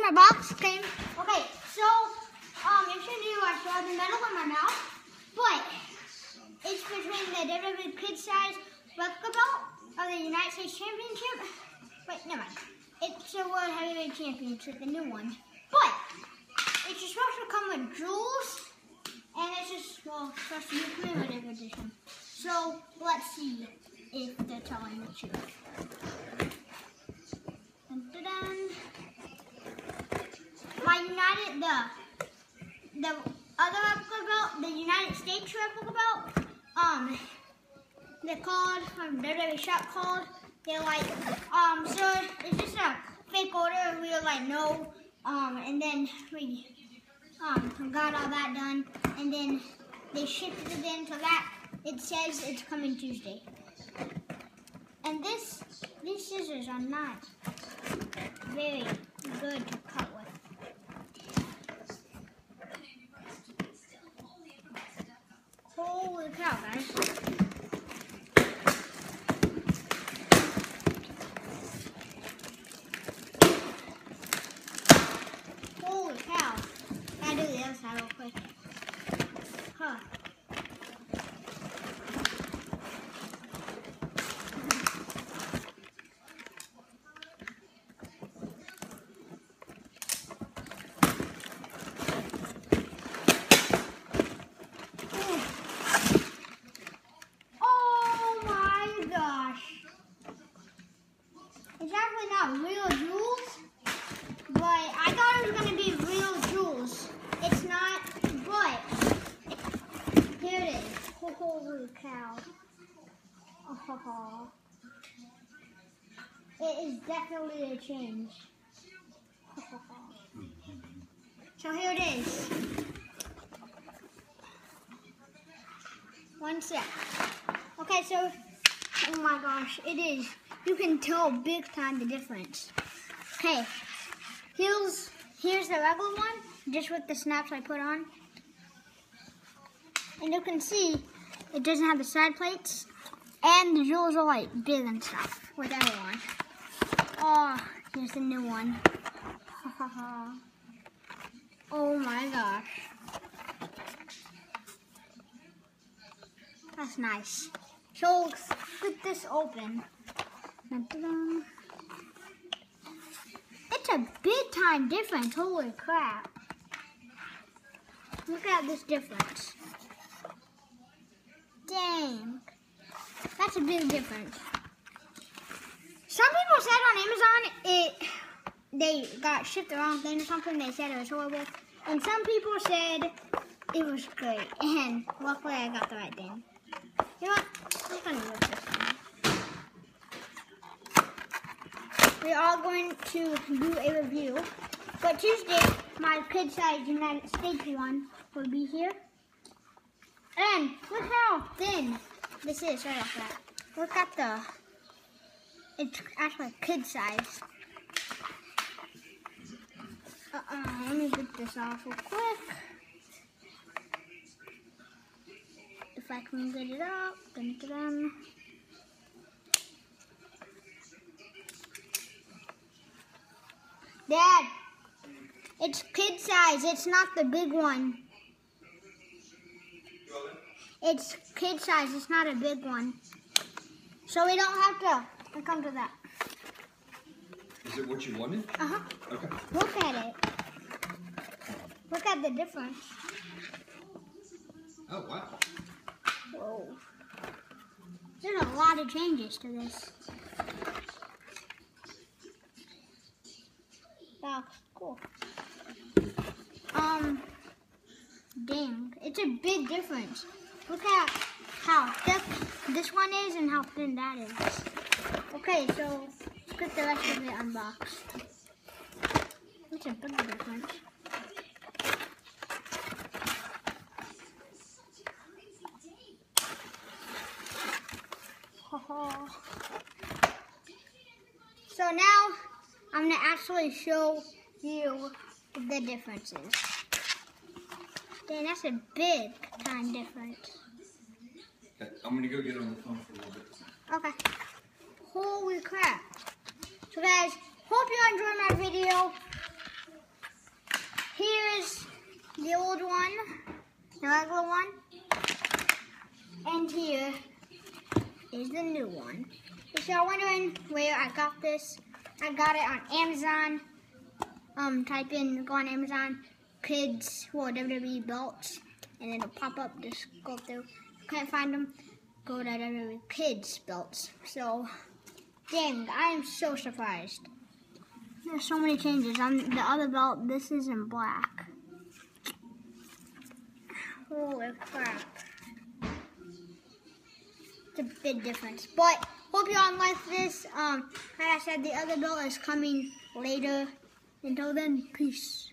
my box came. Okay, so if you're new, I still have the medal in my mouth, but it's between the WWE Kid Size Replica Belt of the United States Championship. Wait, never mind. It's the World Heavyweight Championship, the new one. But it's just supposed to come with jewels, and it's just supposed to be commemorative edition. So let's see if they're telling the truth. Dun, dun, dun. My United, the other replica belt, the United States replica belt, they're called, they're shop called. They're like, so it's just a fake order. We were like, no, and then we got all that done, and then they shipped it in so that it says it's coming Tuesday. And these scissors are not very good to cut with. Holy cow, guys. Holy cow. Gotta do the other side real quick. Huh. It's actually not real jewels, but I thought it was going to be real jewels. It's not, but here it is. Holy cow. Oh. It is definitely a change. So here it is. One sec. Okay, so, oh my gosh, it is. You can tell big time the difference. Okay, here's the regular one, just with the snaps I put on. And you can see it doesn't have the side plates, and the jewels are like big and stuff with everyone. Oh, here's the new one. Oh my gosh. That's nice. So let's split this open. It's a big time difference, holy crap. Look at this difference. Dang. That's a big difference. Some people said on Amazon they got shipped the wrong thing or something. They said it was horrible. And some people said it was great. And luckily I got the right thing. You know what? I'm gonna use this one. We are going to do a review, but Tuesday, my kid size United States one will be here. And look how thin this is right off that. Look at it's actually kid size. Let me get this off real quick. If I can get it up. Dun, dun, dun. Dad, it's kid size. It's not the big one. It's kid size. It's not a big one. So we don't have to come to that. Is it what you wanted? Uh-huh. Okay. Look at it. Look at the difference. Oh, wow. Whoa. There's a lot of changes to this. That's cool. Dang, it's a big difference. Look at how thick this one is and how thin that is. Okay, so let's get the rest of it unboxed. It's a big difference. So now I'm going to actually show you the differences. Dang, that's a big time difference. Okay, I'm going to go get on the phone for a little bit. Okay. Holy crap. So guys, hope you enjoyed my video. the regular one. And here is the new one. If you're wondering where I got this, I got it on Amazon. Go on Amazon, kids or WWE belts, and it'll pop up. Just go through. Can't find them, go to WWE kids belts. So, dang, I am so surprised. There's so many changes. On the other belt, this is in black. Holy crap. It's a big difference. But, hope you all like this. Like I said, the other belt is coming later. Until then, peace.